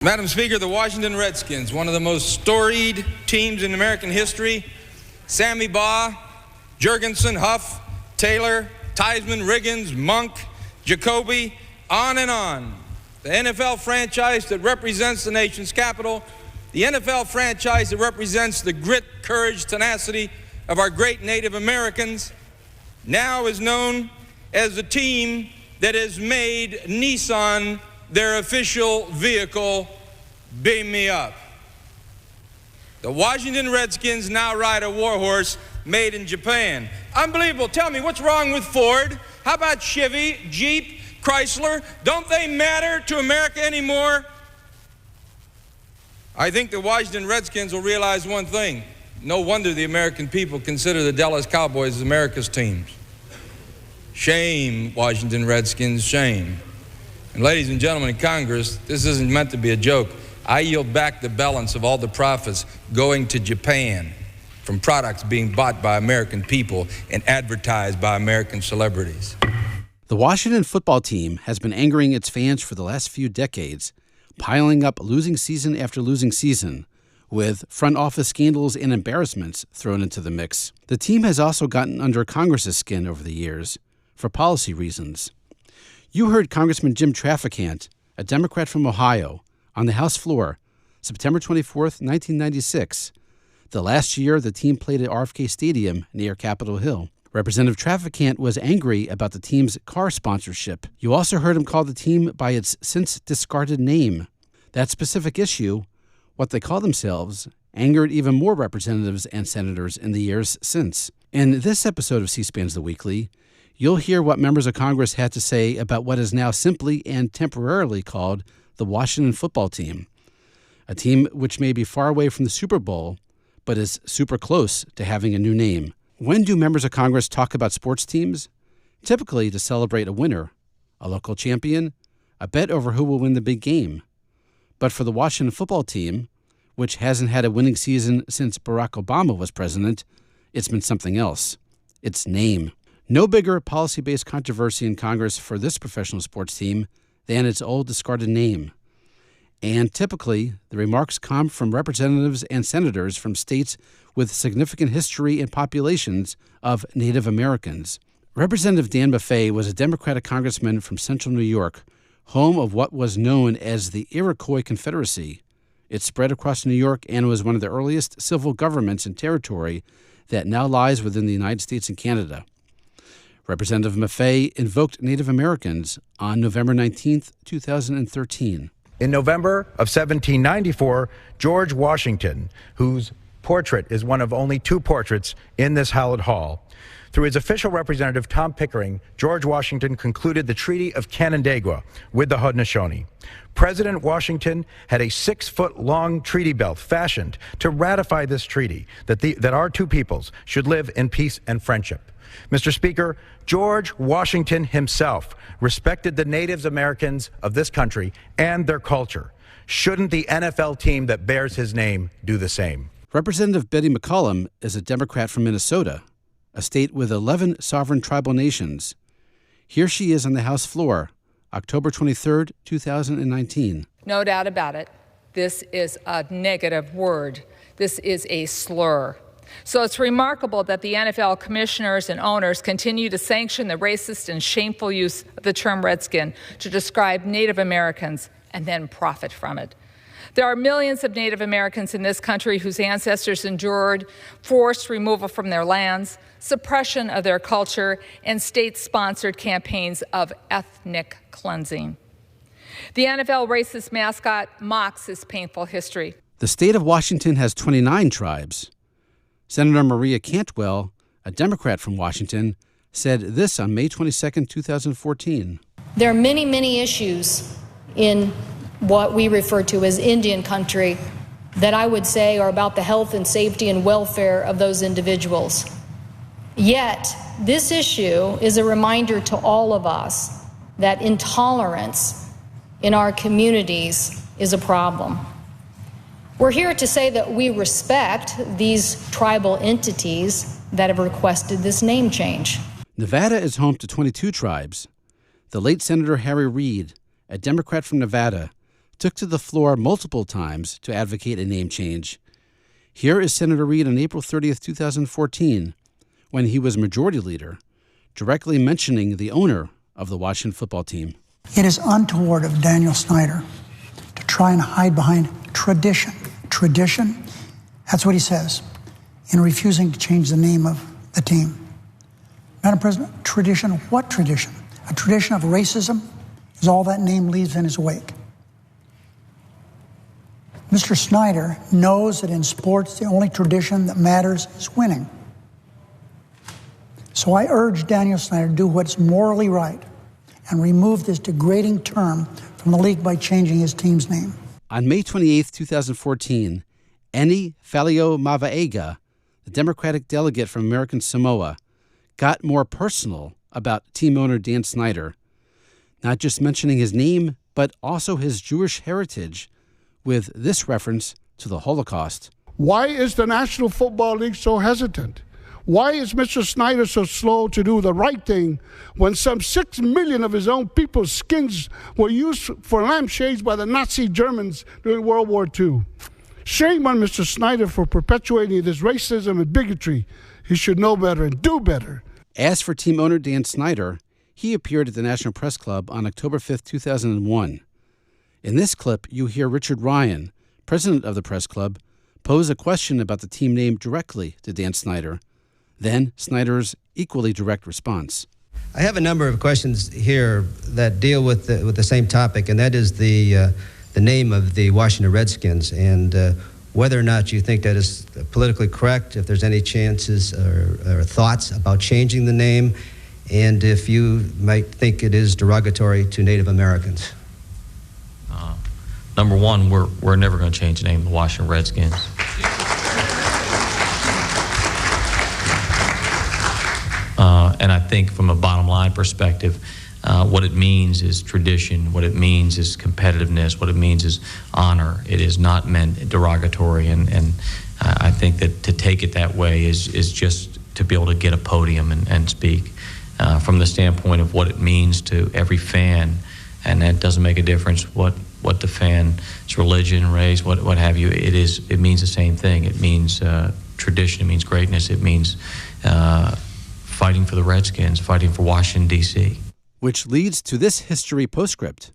Madam Speaker, the Washington Redskins, one of the most storied teams in American history. Sammy Baugh, Jurgensen, Huff, Taylor, Theismann, Riggins, Monk, Jacoby, on and on. The NFL franchise that represents the nation's capital, the NFL franchise that represents the grit, courage, tenacity of our great Native Americans, now is known as the team that has made Nissan their official vehicle. Beam me up. The Washington Redskins now ride a warhorse made in Japan. Unbelievable. Tell me, what's wrong with Ford? How about Chevy, Jeep, Chrysler? Don't they matter to America anymore? I think the Washington Redskins will realize one thing. No wonder the American people consider the Dallas Cowboys as America's teams. Shame, Washington Redskins, shame. And ladies and gentlemen in Congress, this isn't meant to be a joke. I yield back the balance of all the profits going to Japan from products being bought by American people and advertised by American celebrities. The Washington football team has been angering its fans for the last few decades, piling up losing season after losing season, with front office scandals and embarrassments thrown into the mix. The team has also gotten under Congress's skin over the years for policy reasons. You heard Congressman Jim Traficant, a Democrat from Ohio, on the House floor, September 24th, 1996, the last year the team played at RFK Stadium near Capitol Hill. Representative Traficant was angry about the team's car sponsorship. You also heard him call the team by its since-discarded name. That specific issue, what they call themselves, angered even more representatives and senators in the years since. In this episode of C-SPAN's The Weekly, you'll hear what members of Congress had to say about what is now simply and temporarily called the Washington football team, a team which may be far away from the Super Bowl, but is super close to having a new name. When do members of Congress talk about sports teams? Typically to celebrate a winner, a local champion, a bet over who will win the big game. But for the Washington football team, which hasn't had a winning season since Barack Obama was president, it's been something else. Its name. No bigger policy-based controversy in Congress for this professional sports team than its old discarded name. And typically, the remarks come from representatives and senators from states with significant history and populations of Native Americans. Representative Dan Maffei was a Democratic congressman from central New York, home of what was known as the Iroquois Confederacy. It spread across New York and was one of the earliest civil governments in territory that now lies within the United States and Canada. Representative Maffei invoked Native Americans on November 19, 2013. In November of 1794, George Washington, whose portrait is one of only two portraits in this hallowed hall, through his official representative, Tom Pickering, George Washington concluded the Treaty of Canandaigua with the Haudenosaunee. President Washington had a 6-foot-long treaty belt fashioned to ratify this treaty, that our two peoples should live in peace and friendship. Mr. Speaker, George Washington himself respected the Native Americans of this country and their culture. Shouldn't the NFL team that bears his name do the same? Representative Betty McCollum is a Democrat from Minnesota, a state with 11 sovereign tribal nations. Here she is on the House floor, October 23rd, 2019. No doubt about it. This is a negative word. This is a slur. So it's remarkable that the NFL commissioners and owners continue to sanction the racist and shameful use of the term Redskin to describe Native Americans and then profit from it. There are millions of Native Americans in this country whose ancestors endured forced removal from their lands, suppression of their culture, and state-sponsored campaigns of ethnic cleansing. The NFL racist mascot mocks this painful history. The state of Washington has 29 tribes. Senator Maria Cantwell, a Democrat from Washington, said this on May 22, 2014. There are many, many issues in what we refer to as Indian country that I would say are about the health and safety and welfare of those individuals. Yet, this issue is a reminder to all of us that intolerance in our communities is a problem. We're here to say that we respect these tribal entities that have requested this name change. Nevada is home to 22 tribes. The late Senator Harry Reid, a Democrat from Nevada, took to the floor multiple times to advocate a name change. Here is Senator Reid on April 30th, 2014, when he was majority leader, directly mentioning the owner of the Washington football team. It is untoward of Daniel Snyder to try and hide behind tradition. Tradition, that's what he says, in refusing to change the name of the team. Madam President, tradition, what tradition? A tradition of racism is all that name leaves in his wake. Mr. Snyder knows that in sports, the only tradition that matters is winning. So I urge Daniel Snyder to do what's morally right and remove this degrading term from the league by changing his team's name. On May 28, 2014, Eni Faleomavaega, the Democratic delegate from American Samoa, got more personal about team owner Dan Snyder, not just mentioning his name, but also his Jewish heritage, with this reference to the Holocaust. Why is the National Football League so hesitant? Why is Mr. Snyder so slow to do the right thing when some 6 million of his own people's skins were used for lampshades by the Nazi Germans during World War II? Shame on Mr. Snyder for perpetuating this racism and bigotry. He should know better and do better. As for team owner Dan Snyder, he appeared at the National Press Club on October 5th, 2001. In this clip, you hear Richard Ryan, president of the press club, pose a question about the team name directly to Dan Snyder. Then Snyder's equally direct response. I have a number of questions here that deal with the same topic, and that is the name of the Washington Redskins and whether or not you think that is politically correct, if there's any chances or thoughts about changing the name, and if you might think it is derogatory to Native Americans. Number one, we're never going to change the name of the Washington Redskins. And I think from a bottom line perspective, what it means is tradition, what it means is competitiveness, what it means is honor. It is not meant derogatory, and I think that to take it that way is just to be able to get a podium and speak. From the standpoint of what it means to every fan, and that doesn't make a difference what the fan's religion, race, what have you. It means the same thing. It means tradition. It means greatness. It means fighting for the Redskins, fighting for Washington, D.C. Which leads to this history postscript.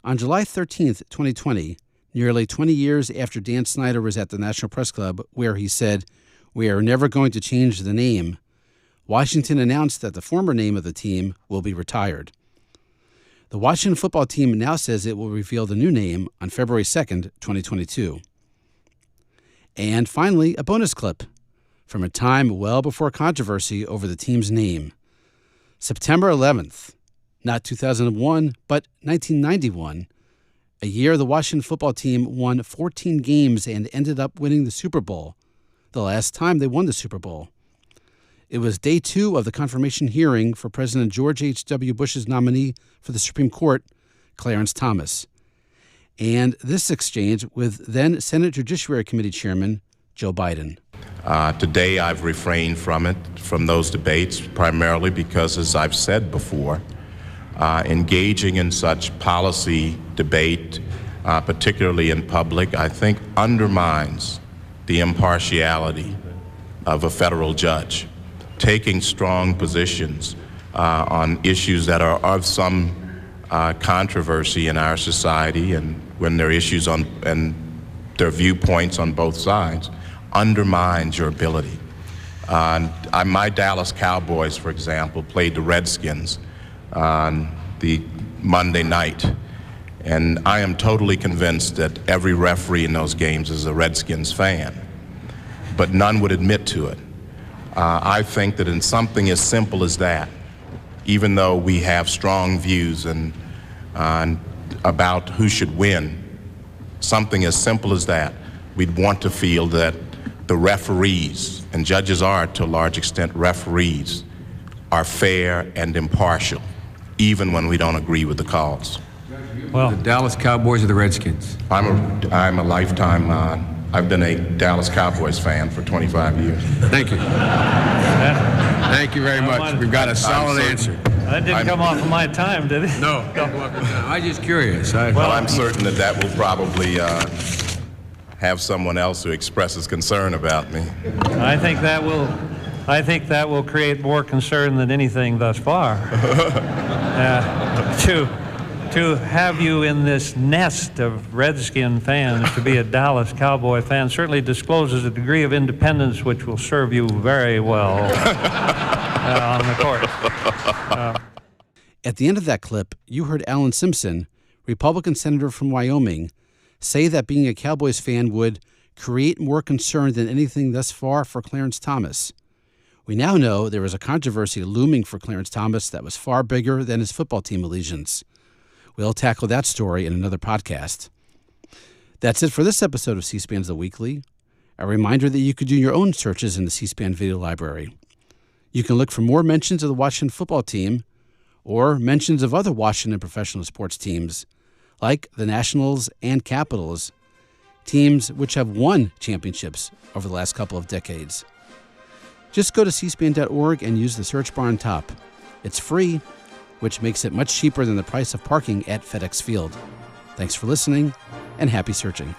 On July 13th, 2020, nearly 20 years after Dan Snyder was at the National Press Club, where he said, "We are never going to change the name," Washington announced that the former name of the team will be retired. The Washington football team now says it will reveal the new name on February 2nd, 2022. And finally, a bonus clip from a time well before controversy over the team's name. September 11th, not 2001, but 1991, a year the Washington football team won 14 games and ended up winning the Super Bowl, the last time they won the Super Bowl. It was day 2 of the confirmation hearing for President George H.W. Bush's nominee for the Supreme Court, Clarence Thomas, and this exchange with then Senate Judiciary Committee Chairman Joe Biden. Today I've refrained from those debates, primarily because, as I've said before, engaging in such policy debate, particularly in public, I think undermines the impartiality of a federal judge. Taking strong positions on issues that are of some controversy in our society, and when there are issues and there are viewpoints on both sides, undermines your ability. My Dallas Cowboys, for example, played the Redskins on the Monday night, and I am totally convinced that every referee in those games is a Redskins fan, but none would admit to it. I think that in something as simple as that, even though we have strong views about who should win, something as simple as that, we'd want to feel that the referees, and judges are to a large extent referees, are fair and impartial, even when we don't agree with the calls. Well, the Dallas Cowboys or the Redskins? I'm a lifetime, I've been a Dallas Cowboys fan for 25 years. Thank you. Thank you very much. We've got a solid answer. That didn't come off of my time, did it? No, I'm just curious. Well, I'm certain that will probably have someone else who expresses concern about me. I think that will create more concern than anything thus far. To have you in this nest of Redskin fans, to be a Dallas Cowboy fan, certainly discloses a degree of independence which will serve you very well on the court. At the end of that clip, you heard Alan Simpson, Republican senator from Wyoming, say that being a Cowboys fan would create more concern than anything thus far for Clarence Thomas. We now know there was a controversy looming for Clarence Thomas that was far bigger than his football team allegiance. We'll tackle that story in another podcast. That's it for this episode of C-SPAN's The Weekly. A reminder that you could do your own searches in the C-SPAN video library. You can look for more mentions of the Washington football team or mentions of other Washington professional sports teams, like the Nationals and Capitals, teams which have won championships over the last couple of decades. Just go to cspan.org and use the search bar on top. It's free, which makes it much cheaper than the price of parking at FedEx Field. Thanks for listening, and happy searching.